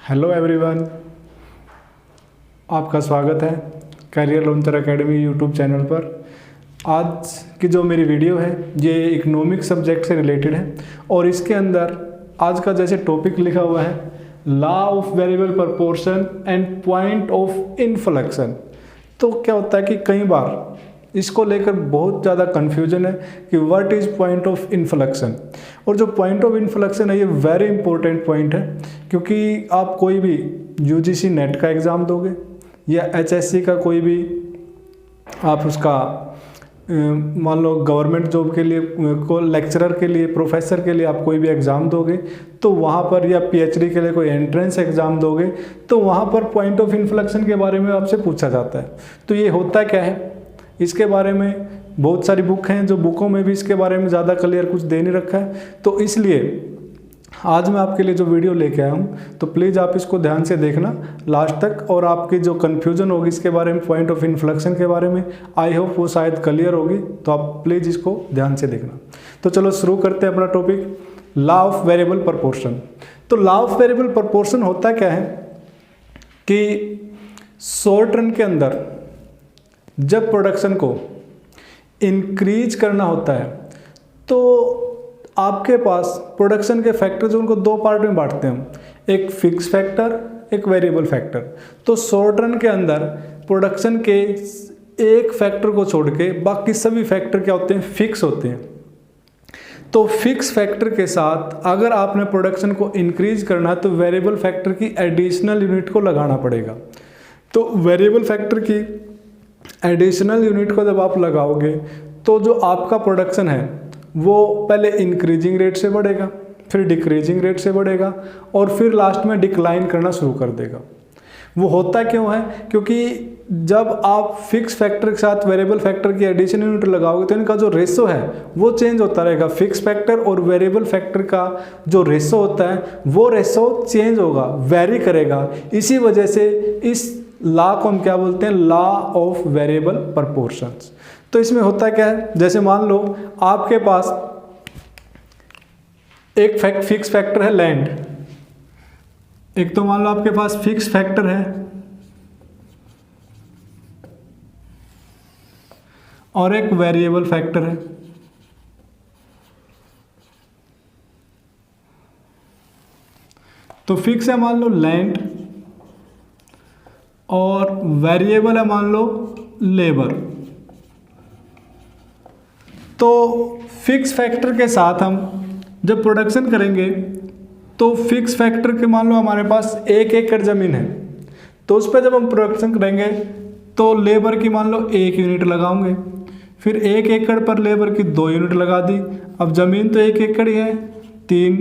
Hello everyone, आपका स्वागत है career launcher academy YouTube channel पर। आज की जो मेरी वीडियो है ये इकोनॉमिक सब्जेक्ट से रिलेटेड है और इसके अंदर आज का जैसे टॉपिक लिखा हुआ है law of variable proportion and point of inflection. तो क्या होता है कि कई बार इसको लेकर बहुत ज़्यादा कन्फ्यूजन है कि what is point of inflection. और जो पॉइंट ऑफ इन्फ्लेक्शन है ये वेरी इंपॉर्टेंट पॉइंट है, क्योंकि आप कोई भी यूजीसी नेट का एग्ज़ाम दोगे या एचएससी का कोई भी आप उसका मान लो गवर्नमेंट जॉब के लिए को लेक्चरर के लिए प्रोफेसर के लिए आप कोई भी एग्ज़ाम दोगे तो वहाँ पर, या पीएचडी के लिए कोई एंट्रेंस एग्ज़ाम दोगे तो वहाँ पर पॉइंट ऑफ इन्फ्लेक्शन के बारे में आपसे पूछा जाता है। तो ये होता क्या है, इसके बारे में बहुत सारी बुक हैं, जो बुकों में भी इसके बारे में ज़्यादा क्लियर कुछ दे नहीं रखा है। तो इसलिए आज मैं आपके लिए जो वीडियो लेके आया हूँ तो प्लीज़ आप इसको ध्यान से देखना लास्ट तक, और आपकी जो कन्फ्यूजन होगी इसके बारे में पॉइंट ऑफ इन्फ्लेक्शन के बारे में आई होप वो शायद क्लियर होगी। तो आप प्लीज़ इसको ध्यान से देखना। तो चलो शुरू करते हैं अपना topic, law of variable proportion. तो लॉ ऑफ वेरिएबल प्रपोर्शन होता क्या है कि शॉर्ट रन के अंदर जब प्रोडक्शन को इंक्रीज करना होता है तो आपके पास प्रोडक्शन के फैक्टर जो उनको दो पार्ट में बांटते हैं हम, एक फिक्स फैक्टर एक वेरिएबल फैक्टर। तो शॉर्ट रन के अंदर प्रोडक्शन के एक फैक्टर को छोड़ के बाकी सभी फैक्टर क्या होते हैं, फिक्स होते हैं। तो फिक्स फैक्टर के साथ अगर आपने प्रोडक्शन को इंक्रीज करना है तो वेरिएबल फैक्टर की एडिशनल यूनिट को लगाना पड़ेगा। तो वेरिएबल फैक्टर की एडिशनल यूनिट को जब आप लगाओगे तो जो आपका प्रोडक्शन है वो पहले इंक्रीजिंग रेट से बढ़ेगा, फिर डिक्रीजिंग रेट से बढ़ेगा और फिर लास्ट में डिक्लाइन करना शुरू कर देगा। वो होता क्यों है, क्योंकि जब आप फिक्स फैक्टर के साथ वेरिएबल फैक्टर की एडिशनल यूनिट लगाओगे तो इनका जो रेशो है वो चेंज होता रहेगा। फिक्स फैक्टर और वेरिएबल फैक्टर का जो रेशो होता है वो रेशो चेंज होगा, वेरी करेगा। इसी वजह से इस लॉ को हम क्या बोलते हैं, लॉ ऑफ वेरिएबल प्रपोर्शंस। तो इसमें होता क्या है, जैसे मान लो आपके पास एक फिक्स फैक्टर है लैंड, एक तो मान लो आपके पास फिक्स फैक्टर है और एक वेरिएबल फैक्टर है। तो फिक्स है मान लो लैंड और वेरिएबल है मान लो लेबर। तो फिक्स फैक्टर के साथ हम जब प्रोडक्शन करेंगे तो फिक्स फैक्टर के मान लो हमारे पास 1 एकड़ ज़मीन है, तो उस पर जब हम प्रोडक्शन करेंगे तो लेबर की मान लो 1 यूनिट लगाओगे, फिर 1 एकड़ पर लेबर की 2 यूनिट लगा दी। अब ज़मीन तो 1 एकड़ ही है, 3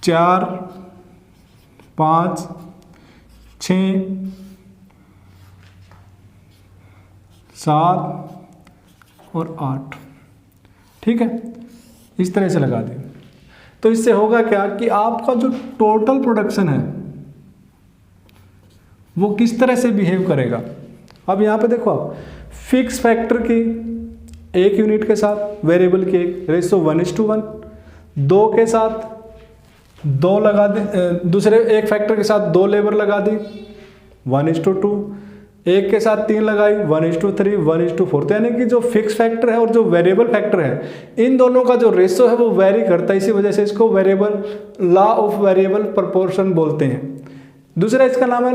4 5 6 7 और 8, ठीक है, इस तरह से लगा दें। तो इससे होगा क्या कि आपका जो टोटल प्रोडक्शन है वो किस तरह से बिहेव करेगा। अब यहाँ पे देखो आप, फिक्स फैक्टर की 1 यूनिट के साथ वेरिएबल की 1 रेशो 1:1, 2 के साथ 2 लगा दी, दूसरे एक फैक्टर के साथ 2 लेबर लगा दी 1:2, एक के साथ 3 लगाई 1:3, 1:4। तो यानी कि जो फिक्स फैक्टर है और जो वेरिएबल फैक्टर है इन दोनों का जो रेशो है वो वेरी करता है। इसी वजह से इसको variable law of variable proportion बोलते हैं। दूसरा इसका नाम है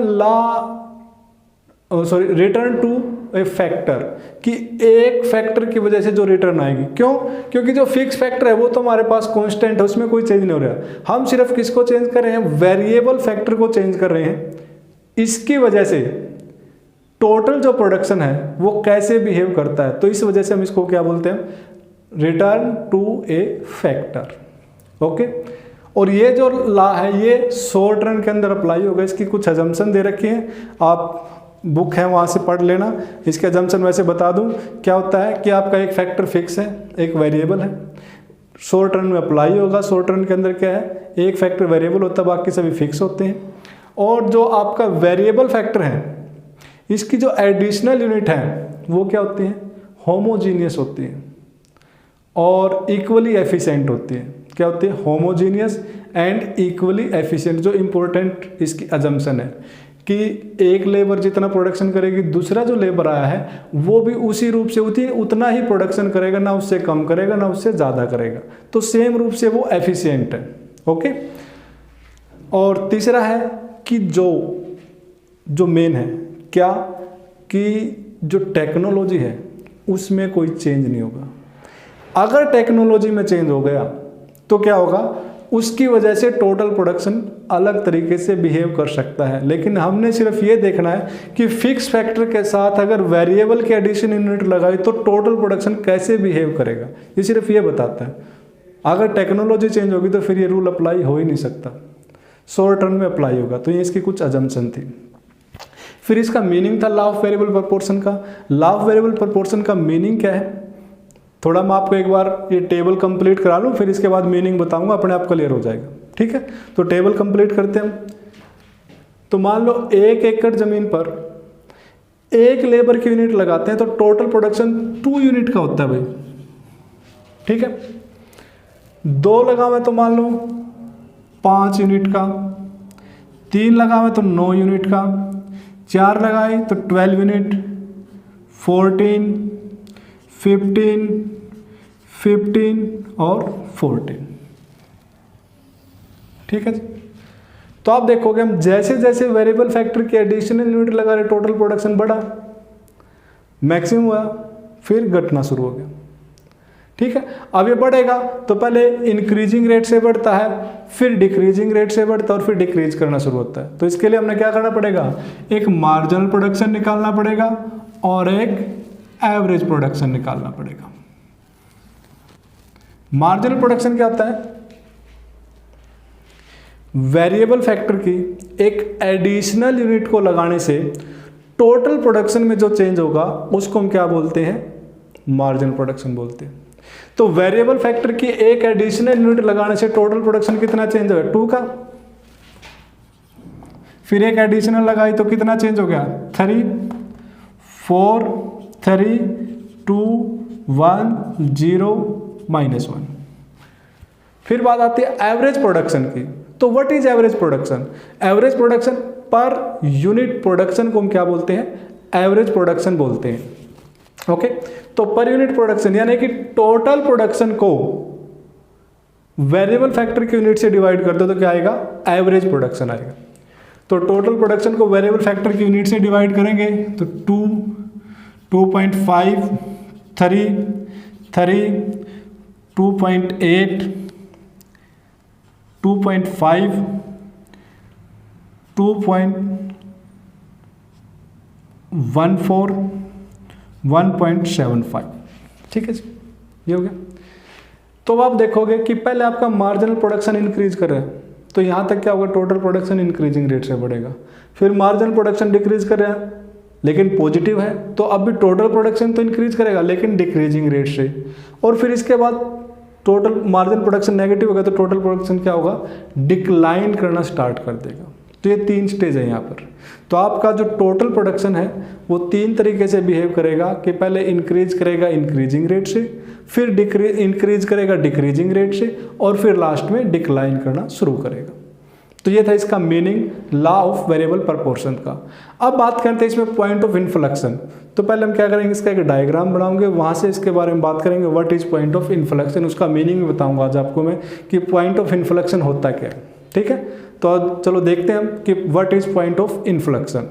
रिटर्न टू ए फैक्टर, कि एक फैक्टर की वजह से जो रिटर्न आएगी। क्यों? क्योंकि जो फिक्स फैक्टर है वो तो हमारे पास कांस्टेंट है, उसमें कोई चेंज नहीं हो रहा। हम सिर्फ किसको चेंज कर रहे हैं, वेरिएबल फैक्टर को चेंज कर रहे हैं। इसकी वजह से टोटल जो प्रोडक्शन है वो कैसे बिहेव करता है, तो इस वजह से हम इसको क्या बोलते हैं, return to a factor. Okay, और ये जो लॉ है ये शॉर्ट रन के अंदर अप्लाई होगा। इसकी कुछ अजम्पशन दे रखी है, आप बुक है वहाँ से पढ़ लेना। इसके अजम्पशन वैसे बता दूं, क्या होता है कि आपका एक फैक्टर फिक्स है, एक वेरिएबल है, शॉर्ट रन में अप्लाई होगा। शॉर्ट रन के अंदर क्या है, एक फैक्टर वेरिएबल होता है, बाकी सभी फिक्स होते हैं। और जो आपका वेरिएबल फैक्टर है इसकी जो एडिशनल यूनिट है वो क्या होती है, होमोजीनियस होती है और इक्वली एफिशिएंट होती है। क्या होती है, होमोजीनियस एंड इक्वली एफिशिएंट। जो इम्पोर्टेंट इसकी अजम्पशन है कि एक लेबर जितना प्रोडक्शन करेगी, दूसरा जो लेबर आया है वो भी उसी रूप से उतना ही प्रोडक्शन करेगा, ना उससे कम करेगा ना उससे ज़्यादा करेगा, तो सेम रूप से वो एफिशिएंट है। ओके। और तीसरा है कि जो मेन है क्या कि जो टेक्नोलॉजी है उसमें कोई चेंज नहीं होगा। अगर टेक्नोलॉजी में चेंज हो गया तो क्या होगा, उसकी वजह से टोटल प्रोडक्शन अलग तरीके से बिहेव कर सकता है। लेकिन हमने सिर्फ ये देखना है कि फिक्स फैक्टर के साथ अगर वेरिएबल की एडिशन यूनिट लगाई तो टोटल प्रोडक्शन कैसे बिहेव करेगा, ये सिर्फ ये बताता है। अगर टेक्नोलॉजी चेंज होगी तो फिर ये रूल अप्लाई हो ही नहीं सकता, शॉर्ट टर्म में अप्लाई होगा। तो ये इसकी कुछ अजम्पशन थी। फिर इसका मीनिंग था लॉ ऑफ वेरिएबल प्रोपोर्शन का। लॉ ऑफ वेरिएबल प्रोपोर्शन का मीनिंग क्या है, थोड़ा मैं आपको एक बार ये टेबल कंप्लीट करा लूँ, फिर इसके बाद मीनिंग बताऊंगा, अपने आप क्लियर हो जाएगा। ठीक है, तो टेबल कंप्लीट करते हैं हम। तो मान लो 1 एकड़ जमीन पर 1 लेबर की यूनिट लगाते हैं तो टोटल प्रोडक्शन 2 यूनिट का होता है भाई। ठीक है, 2 लगावे तो मान लो 5 यूनिट का, 3 लगावे तो 9 यूनिट का, 4 लगाए तो 12 यूनिट, 14, 15 और 14। ठीक है जी। तो आप देखोगे हम जैसे जैसे वेरिएबल फैक्टर की एडिशनल यूनिट लगा रहे टोटल प्रोडक्शन बढ़ा, मैक्सिमम हुआ, फिर घटना शुरू हो गया। ठीक है, अब ये बढ़ेगा तो पहले इंक्रीजिंग रेट से बढ़ता है, फिर डिक्रीजिंग रेट से बढ़ता है और फिर डिक्रीज करना शुरू होता है। तो इसके लिए हमने क्या करना पड़ेगा, एक मार्जिनल प्रोडक्शन निकालना पड़ेगा और एक एवरेज प्रोडक्शन निकालना पड़ेगा। मार्जिनल प्रोडक्शन क्या होता है, वेरिएबल फैक्टर की एक एडिशनल यूनिट को लगाने से टोटल प्रोडक्शन में जो चेंज होगा उसको हम क्या बोलते हैं, मार्जिनल प्रोडक्शन बोलते हैं। तो वेरिएबल फैक्टर की एक एडिशनल यूनिट लगाने से टोटल प्रोडक्शन कितना चेंज होगा, 2 का। फिर एक एडिशनल लगाई तो कितना चेंज हो गया, 3, 4, 3, 2, 1, 0, -1। फिर बात आती है एवरेज प्रोडक्शन की। तो what is average production, average production per unit production को हम क्या बोलते हैं, एवरेज प्रोडक्शन बोलते हैं। ओके, तो पर यूनिट प्रोडक्शन यानी कि टोटल प्रोडक्शन को वेरिएबल फैक्टर की यूनिट से डिवाइड कर दो तो क्या आएगा, एवरेज प्रोडक्शन आएगा। तो टोटल प्रोडक्शन को वेरिएबल फैक्टर की यूनिट से डिवाइड करेंगे तो 2, 2.5, 3, 2.8, 2.5, 2.14, 1.75। ठीक है जी, ये हो गया। तो आप देखोगे कि पहले आपका मार्जिनल प्रोडक्शन इंक्रीज कर रहा है तो यहाँ तक क्या होगा, टोटल प्रोडक्शन इंक्रीजिंग रेट से बढ़ेगा। फिर मार्जिनल प्रोडक्शन डिक्रीज कर रहा है लेकिन पॉजिटिव है तो अब भी टोटल प्रोडक्शन तो इंक्रीज करेगा लेकिन डिक्रीजिंग रेट से। और फिर इसके बाद टोटल मार्जिनल प्रोडक्शन नेगेटिव होगा तो टोटल प्रोडक्शन क्या होगा, डिक्लाइन करना स्टार्ट कर देगा। तो ये 3 स्टेज है यहाँ पर। तो आपका जो टोटल प्रोडक्शन है वो 3 तरीके से बिहेव करेगा कि पहले इंक्रीज करेगा इंक्रीजिंग रेट से, फिर इंक्रीज करेगा डिक्रीजिंग रेट से और फिर लास्ट में डिक्लाइन करना शुरू करेगा। तो ये था इसका meaning law of variable proportion का। अब बात करते हैं इसमें पॉइंट ऑफ इन्फ्लेक्शन। तो पहले हम क्या करेंगे, इसका एक डायग्राम बनाऊंगे, वहाँ से इसके बारे में बात करेंगे what is point of inflection, उसका मीनिंग भी बताऊंगा आज आपको मैं कि पॉइंट ऑफ इन्फ्लेक्शन होता क्या है। ठीक है, तो चलो देखते हैं हम कि what is point of inflection.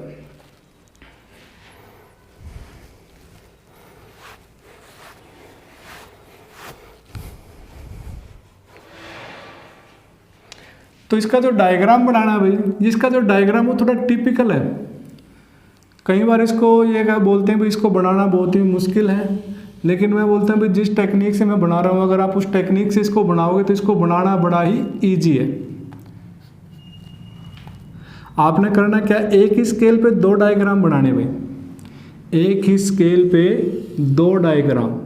तो इसका जो डायग्राम बनाना है भाई, इसका जो डायग्राम वो थोड़ा टिपिकल है। कई बार इसको ये क्या बोलते हैं भाई, इसको बनाना बहुत ही मुश्किल है, लेकिन मैं बोलता हूँ भाई जिस टेक्निक से मैं बना रहा हूँ अगर आप उस टेक्निक से इसको बनाओगे तो इसको बनाना बड़ा ही ईजी है। आपने करना क्या, एक ही स्केल पे 2 डायग्राम बनाने भाई, एक ही स्केल पे 2 डायग्राम।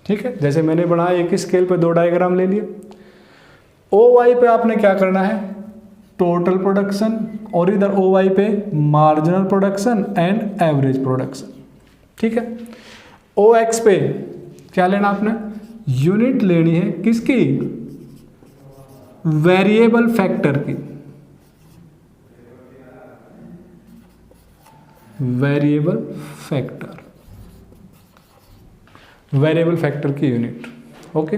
ठीक है, जैसे मैंने बनाया एक ही स्केल पे 2 डायग्राम ले लिए। OY पे आपने क्या करना है, टोटल प्रोडक्शन, और इधर OY पे marginal production and average production. ठीक है, OX पे क्या लेना आपने, यूनिट लेनी है किसकी, वेरिएबल फैक्टर की, वेरिएबल फैक्टर, वेरिएबल फैक्टर की यूनिट। ओके,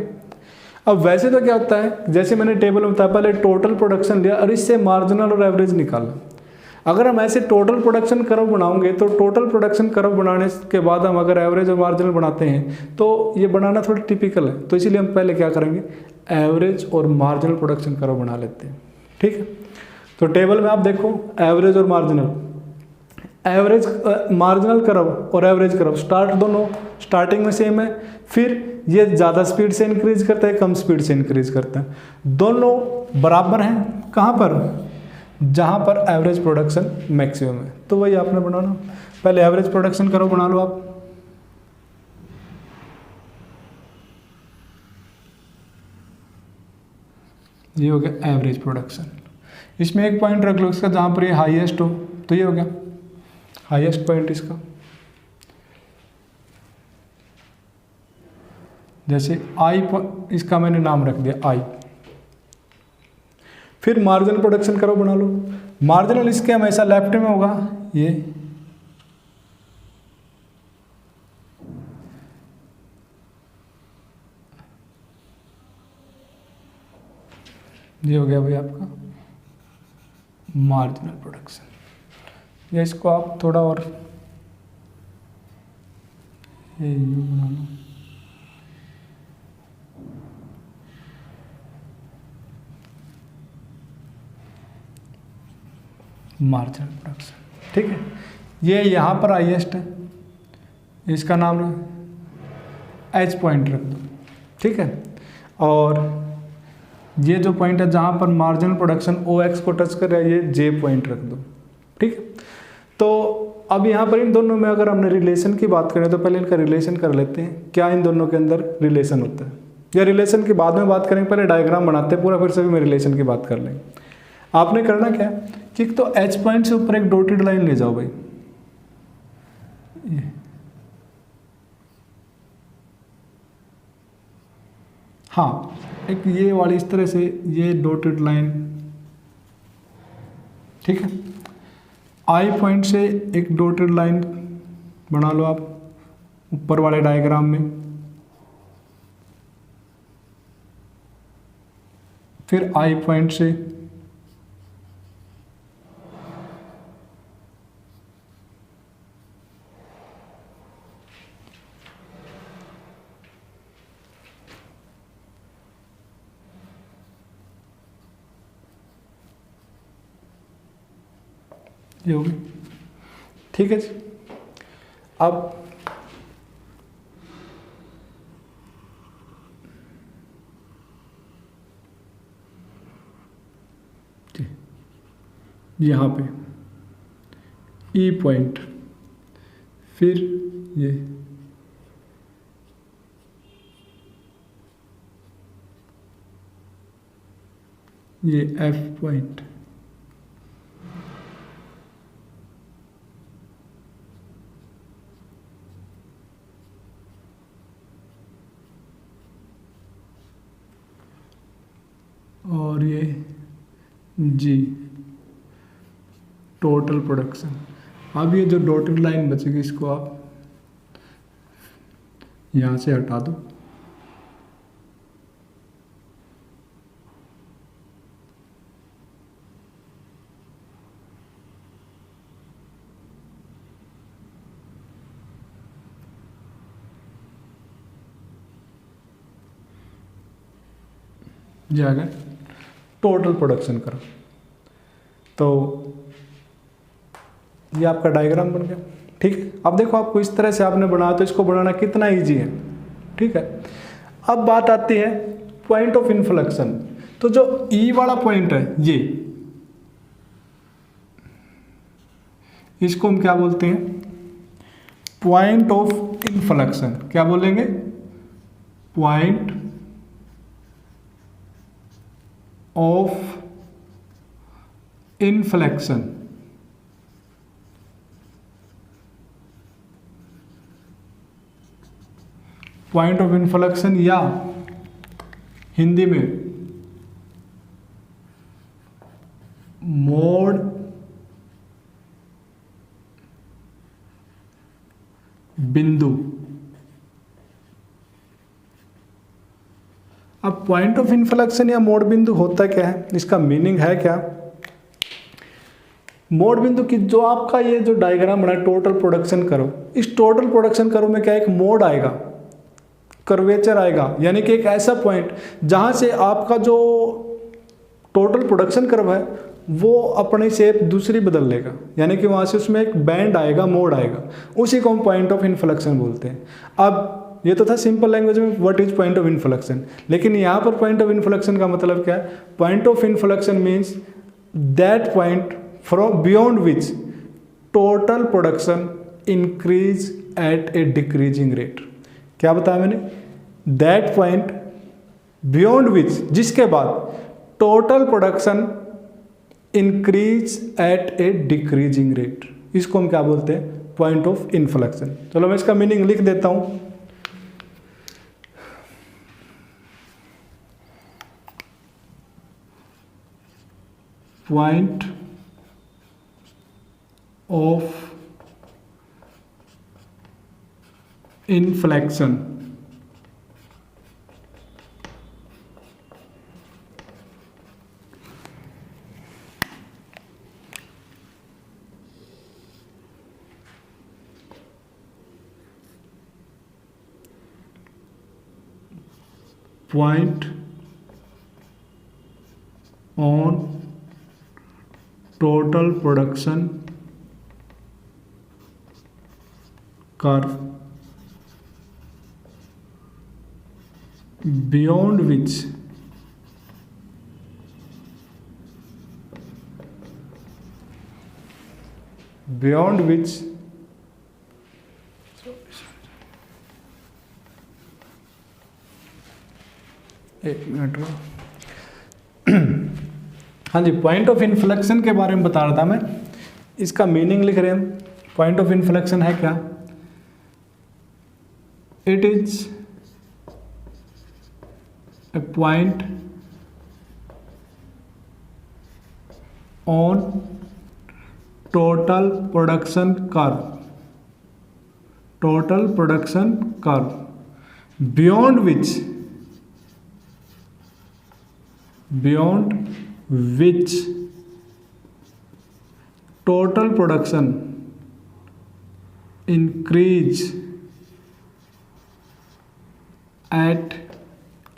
अब वैसे तो क्या होता है, जैसे मैंने टेबल में बताया, पहले टोटल प्रोडक्शन लिया और इससे मार्जिनल और एवरेज निकाला। अगर हम ऐसे टोटल प्रोडक्शन कर्व बनाओगे तो टोटल प्रोडक्शन कर्व बनाने के बाद हम अगर एवरेज और मार्जिनल बनाते हैं तो ये बनाना थोड़ा टिपिकल है, तो इसीलिए हम पहले क्या करेंगे, एवरेज और मार्जिनल प्रोडक्शन कर्व बना लेते हैं। ठीक है, तो टेबल में आप देखो एवरेज और मार्जिनल, एवरेज मार्जिनल कर्व और एवरेज कर्व दोनों स्टार्टिंग में सेम है, फिर ये ज़्यादा स्पीड से इंक्रीज करता है, कम स्पीड से इंक्रीज करता है, दोनों बराबर हैं कहाँ पर, जहाँ पर एवरेज प्रोडक्शन मैक्सिमम है। तो वही आपने बनाना, पहले एवरेज प्रोडक्शन कर्व बना लो आप। ये हो गया एवरेज प्रोडक्शन, इसमें एक पॉइंट रख लो इसका जहाँ पर ये हाईएस्ट हो, तो ये हो गया हाईएस्ट पॉइंट इसका, जैसे आई, इसका मैंने नाम रख दिया आई। फिर मार्जिनल प्रोडक्शन करो बना लो, मार्जिनल इसके हमेशा लेफ्ट में होगा, ये हो गया भाई आपका मार्जिनल प्रोडक्शन। या इसको आप थोड़ा और ये बना लो, मार्जिनल प्रोडक्शन। ठीक है, ये यहाँ पर हाईएस्ट है, इसका नाम एच पॉइंट रख दो। ठीक है, और ये जो पॉइंट है जहाँ पर मार्जिनल प्रोडक्शन ओ एक्स को टच कर रहा है, ये जे पॉइंट रख दो। ठीक है, तो अब यहाँ पर इन दोनों में अगर हमने रिलेशन की बात करें तो पहले इनका रिलेशन कर लेते हैं, क्या इन दोनों के अंदर रिलेशन होता है, या रिलेशन की बाद में बात करेंगे, पहले डायग्राम बनाते हैं पूरा, फिर सभी में रिलेशन की बात कर लेंगे। आपने करना क्या है कि तो एच पॉइंट से ऊपर एक डॉटेड लाइन ले जाओ भाई, हाँ एक ये वाली इस तरह से ये डॉटेड लाइन। ठीक है, आई पॉइंट से एक डॉटेड लाइन बना लो आप ऊपर वाले डायग्राम में, फिर आई पॉइंट से ये होगी। ठीक है जी, अब यहाँ पे ई पॉइंट, फिर ये एफ पॉइंट, और ये जी टोटल प्रोडक्शन। अब ये जो डॉटेड लाइन बचेगी इसको आप यहाँ से हटा दो, ये आ गया टोटल प्रोडक्शन करो। तो ये आपका डायग्राम बन गया। ठीक है, अब देखो आपको इस तरह से आपने बनाया तो इसको बनाना कितना इजी है। ठीक है, अब बात आती है पॉइंट ऑफ इन्फ्लेक्शन। तो जो ई वाला पॉइंट है ये, इसको हम क्या बोलते हैं, पॉइंट ऑफ इन्फ्लेक्शन। क्या बोलेंगे, point of inflection. Point of inflection या हिंदी में मोड़ बिंदु। अब पॉइंट ऑफ इन्फ्लेक्शन या मोड़ बिंदु होता क्या है, इसका मीनिंग है क्या? मोड़ बिंदु की जो आपका ये जो डायग्राम बना टोटल प्रोडक्शन कर्व, इस टोटल प्रोडक्शन कर्व में क्या एक मोड़ आएगा, कर्वेचर आएगा, यानी कि एक ऐसा पॉइंट जहां से आपका जो टोटल प्रोडक्शन कर्व है वो अपनी शेप दूसरी बदल लेगा, यानी कि वहां से उसमें एक बैंड आएगा, मोड़ आएगा, उसी को हम पॉइंट ऑफ इन्फ्लेक्शन बोलते हैं। अब ये तो था सिंपल लैंग्वेज में what is point of inflection, लेकिन यहाँ पर पॉइंट ऑफ इन्फ्लेक्शन का मतलब क्या है? Point of inflection means that point from beyond which total production increase at A decreasing rate. क्या बताया मैंने? दैट पॉइंट बियॉन्ड विच, जिसके बाद total production increase at A decreasing rate, इसको हम क्या बोलते हैं? Point of inflection. चलो मैं इसका मीनिंग लिख देता हूं। Point of inflection point on total production curve beyond which एक मिनट में हाँ जी, पॉइंट ऑफ इन्फ्लेक्शन के बारे में बता रहा था मैं, इसका मीनिंग लिख रहे हैं। पॉइंट ऑफ इन्फ्लेक्शन है क्या? It is a point on total production curve beyond which total production increase at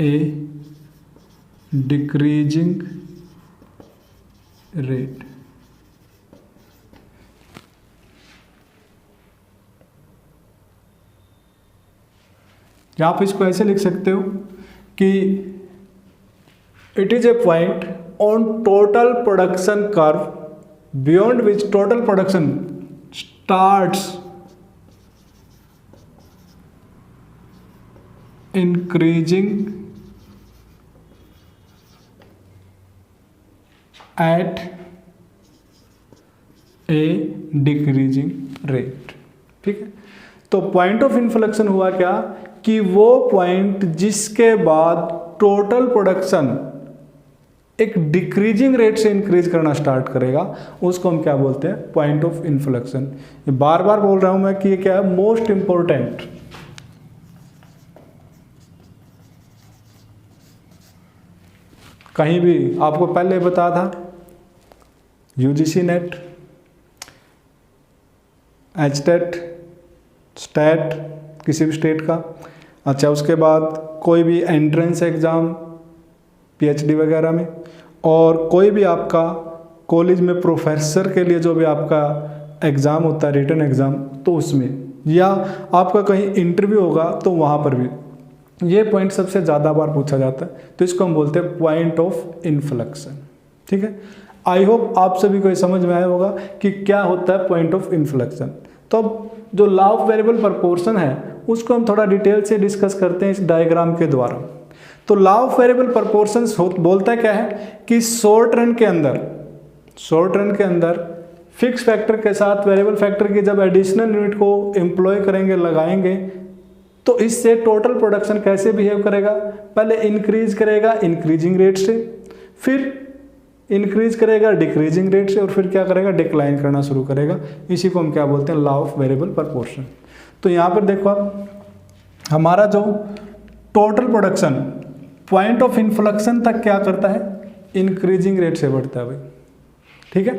a decreasing rate। या आप इसको ऐसे लिख सकते हो कि it is a point on total production curve beyond which total production starts increasing at A decreasing rate. ठीक है, तो पॉइंट ऑफ इन्फ्लेक्शन हुआ क्या कि वो पॉइंट जिसके बाद टोटल प्रोडक्शन एक डिक्रीजिंग रेट से इंक्रीज करना स्टार्ट करेगा, उसको हम क्या बोलते हैं? Point of inflection. ये बार बार बोल रहा हूं मैं कि ये क्या है? Most important. कहीं भी आपको पहले बताया था यूजीसी नेट, एचटेट, स्टेट किसी भी स्टेट का, अच्छा उसके बाद कोई भी एंट्रेंस एग्ज़ाम पीएचडी वगैरह में, और कोई भी आपका कॉलेज में प्रोफेसर के लिए जो भी आपका एग्ज़ाम होता है, रिटन एग्ज़ाम, तो उसमें, या आपका कहीं इंटरव्यू होगा तो वहाँ पर भी ये पॉइंट सबसे ज़्यादा बार पूछा जाता है, तो इसको हम बोलते हैं पॉइंट ऑफ इन्फ्लेक्शन। ठीक है, आई होप आप सभी को ये समझ में आया होगा कि क्या होता है पॉइंट ऑफ इन्फ्लेक्शन। तो अब जो लॉ ऑफ वेरिएबल प्रपोर्शन है उसको हम थोड़ा डिटेल से डिस्कस करते हैं इस डायग्राम के द्वारा। तो लॉ ऑफ वेरिएबल प्रपोर्शंस बोलता क्या है कि शॉर्ट रन के अंदर फिक्स फैक्टर के साथ वेरिएबल फैक्टर की जब एडिशनल यूनिट को एम्प्लॉय करेंगे, लगाएंगे, तो इससे टोटल प्रोडक्शन कैसे बिहेव करेगा, पहले इंक्रीज करेगा इंक्रीजिंग रेट से, फिर इंक्रीज करेगा डिक्रीजिंग रेट से, और फिर क्या करेगा, डिक्लाइन करना शुरू करेगा। इसी को हम क्या बोलते हैं, लॉ ऑफ वेरिएबल प्रोपोर्शन। तो यहाँ पर देखो आप, हमारा जो total production point of inflection तक क्या करता है, इंक्रीजिंग रेट से बढ़ता है भाई, ठीक है।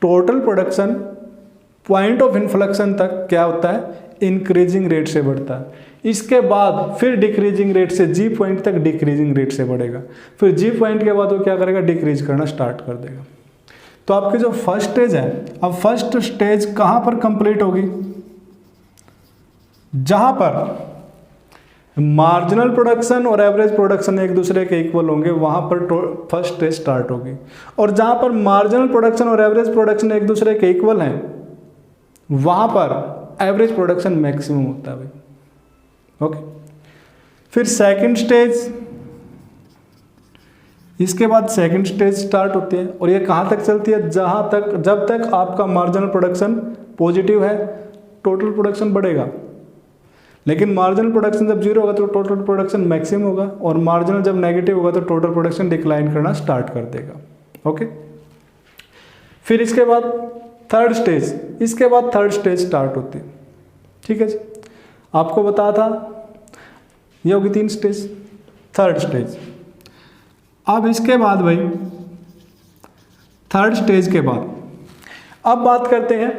Total production point of inflection तक क्या होता है, इंक्रीजिंग रेट से बढ़ता है। इसके बाद फिर डिक्रीजिंग रेट से जी पॉइंट तक डिक्रीजिंग रेट से बढ़ेगा, फिर जी पॉइंट के बाद वो क्या करेगा, डिक्रीज करना स्टार्ट कर देगा। तो आपकी जो फर्स्ट स्टेज है, अब फर्स्ट स्टेज कहाँ पर कंप्लीट होगी, जहां पर मार्जिनल प्रोडक्शन और एवरेज प्रोडक्शन एक दूसरे के इक्वल होंगे, वहां पर फर्स्ट स्टेज स्टार्ट होगी। और जहां पर मार्जिनल प्रोडक्शन और एवरेज प्रोडक्शन एक दूसरे के इक्वल हैं, वहां पर एवरेज प्रोडक्शन मैक्सिमम होता है भाई, ओके। फिर सेकंड स्टेज, इसके बाद सेकंड स्टेज स्टार्ट होती है, और ये कहाँ तक चलती है, जब तक आपका मार्जिनल प्रोडक्शन पॉजिटिव है टोटल प्रोडक्शन बढ़ेगा, लेकिन मार्जिनल प्रोडक्शन जब जीरो होगा तो टोटल प्रोडक्शन मैक्सिमम होगा, और मार्जिनल जब नेगेटिव होगा तो टोटल प्रोडक्शन डिक्लाइन करना स्टार्ट कर देगा, ओके। फिर इसके बाद थर्ड स्टेज, इसके बाद थर्ड स्टेज स्टार्ट होती है, ठीक है जी। आपको बताया था ये होगी 3 स्टेज, थर्ड स्टेज। अब इसके बाद भाई थर्ड स्टेज के बाद अब बात करते हैं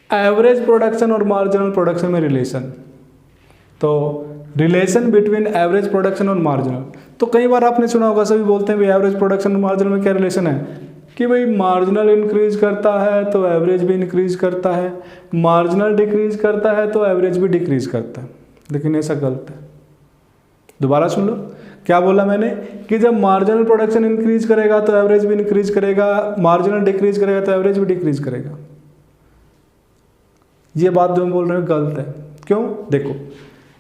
एवरेज प्रोडक्शन और मार्जिनल प्रोडक्शन में रिलेशन। तो रिलेशन बिटवीन एवरेज प्रोडक्शन और मार्जिनल, तो कई बार आपने सुना होगा, सभी बोलते हैं भाई एवरेज प्रोडक्शन और मार्जिनल में क्या रिलेशन है, कि भाई मार्जिनल इंक्रीज करता है तो एवरेज भी इंक्रीज करता है, मार्जिनल डिक्रीज करता है तो एवरेज भी डिक्रीज करता है। लेकिन ऐसा गलत है, दोबारा सुन लो, क्या बोला मैंने, कि जब मार्जिनल प्रोडक्शन इंक्रीज करेगा तो एवरेज भी इंक्रीज करेगा, मार्जिनल डिक्रीज करेगा तो एवरेज भी डिक्रीज करेगा। ये बात जो मैं बोल रहा हूँ गलत है। क्यों, देखो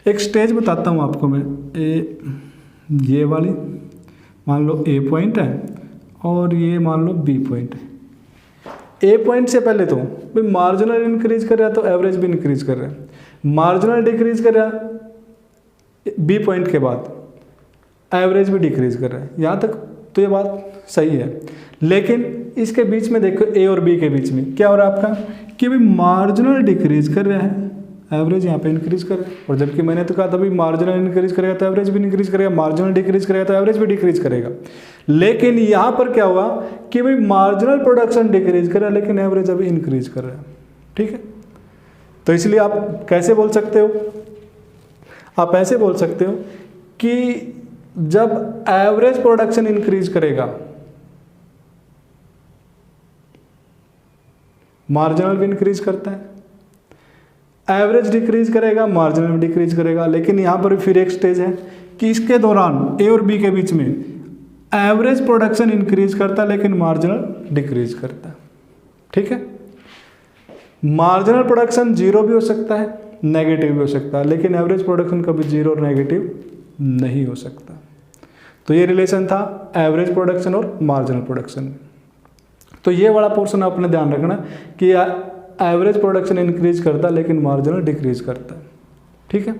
एक स्टेज बताता हूँ आपको मैं, ये वाली मान लो ए पॉइंट है और ये मान लो बी पॉइंट है। ए पॉइंट से पहले तो भाई मार्जिनल इंक्रीज कर रहा है तो एवरेज भी इंक्रीज कर रहा है, मार्जिनल डिक्रीज कर रहा है बी पॉइंट के बाद एवरेज भी डिक्रीज कर रहा है। यहाँ तक तो ये बात सही है, लेकिन इसके बीच में देखो ए और बी के बीच में क्या हो रहा है आपका, कि भाई मार्जिनल डिक्रीज कर रहा है, एवरेज यहाँ पे इंक्रीज कर रहा है। और जबकि मैंने तो कहा था भाई मार्जिनल इंक्रीज करेगा तो एवरेज भी इंक्रीज करेगा, मार्जिनल डिक्रीज करेगा तो एवरेज भी डिक्रीज करेगा। लेकिन यहाँ पर क्या हुआ कि भाई मार्जिनल प्रोडक्शन डिक्रीज कर रहा है लेकिन एवरेज अभी इंक्रीज कर रहा है, ठीक है। तो इसलिए आप कैसे बोल सकते हो, आप ऐसे बोल सकते हो कि जब एवरेज प्रोडक्शन इंक्रीज करेगा मार्जिनल भी इंक्रीज करता है, एवरेज डिक्रीज करेगा मार्जिनल भी डिक्रीज करेगा। लेकिन यहाँ पर फिर एक स्टेज है कि इसके दौरान ए और बी के बीच में एवरेज प्रोडक्शन इंक्रीज करता है लेकिन मार्जिनल डिक्रीज करता है, ठीक है। मार्जिनल प्रोडक्शन जीरो भी हो सकता है, नेगेटिव भी हो सकता है, लेकिन एवरेज प्रोडक्शन कभी जीरो और नेगेटिव नहीं हो सकता। तो ये रिलेशन था एवरेज प्रोडक्शन और मार्जिनल प्रोडक्शन में। तो ये वाला पोर्शन आपने ध्यान रखना कि एवरेज प्रोडक्शन इंक्रीज करता है लेकिन मार्जिनल डिक्रीज करता है, ठीक है।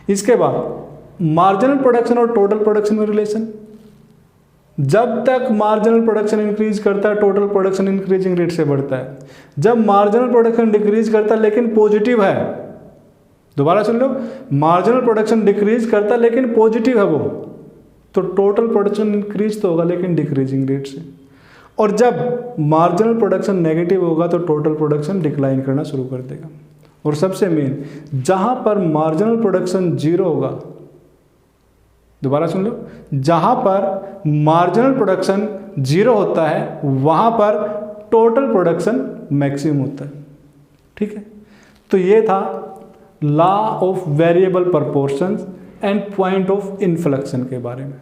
इसके बाद मार्जिनल प्रोडक्शन और टोटल प्रोडक्शन में रिलेशन, जब तक मार्जिनल प्रोडक्शन इंक्रीज करता है टोटल प्रोडक्शन इंक्रीजिंग रेट से बढ़ता है। जब मार्जिनल प्रोडक्शन डिक्रीज करता है लेकिन पॉजिटिव है, दोबारा सुन लो, मार्जिनल प्रोडक्शन डिक्रीज करता है लेकिन पॉजिटिव है वो, तो टोटल प्रोडक्शन इंक्रीज तो होगा लेकिन डिक्रीजिंग रेट से। और जब मार्जिनल प्रोडक्शन नेगेटिव होगा तो टोटल प्रोडक्शन डिक्लाइन करना शुरू कर देगा। और सबसे मेन, जहां पर मार्जिनल प्रोडक्शन जीरो होगा, दोबारा सुन लो, जहां पर मार्जिनल प्रोडक्शन जीरो होता है वहां पर टोटल प्रोडक्शन मैक्सिमम होता है, ठीक है। तो ये था law of variable proportions and point of inflection के बारे में।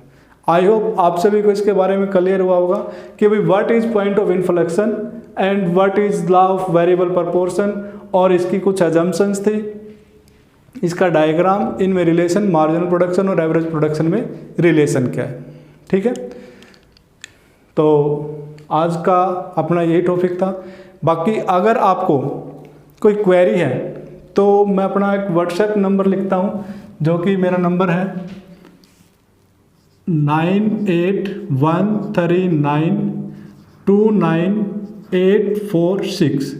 आई होप आप सभी को इसके बारे में क्लियर हुआ होगा कि भाई what is point of inflection and what is law of variable proportion, और इसकी कुछ अजम्पशंस थी, इसका डायग्राम, इनमें रिलेशन, मार्जिनल प्रोडक्शन और एवरेज प्रोडक्शन में रिलेशन क्या है, ठीक है। तो आज का अपना यही टॉपिक था। बाकी अगर आपको कोई क्वेरी है तो मैं अपना एक व्हाट्सएप नंबर लिखता हूँ, जो कि मेरा नंबर है 9813929846।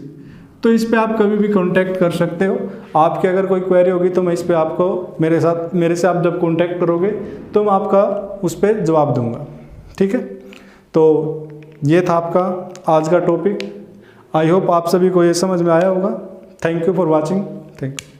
तो इस पे आप कभी भी कांटेक्ट कर सकते हो। आपकी अगर कोई क्वेरी होगी तो मैं इस पे आपको मेरे से आप जब कांटेक्ट करोगे तो मैं आपका उस पर जवाब दूंगा, ठीक है। तो ये था आपका आज का टॉपिक। आई होप आप सभी को ये समझ में आया होगा। Thank you for watching. Thank you.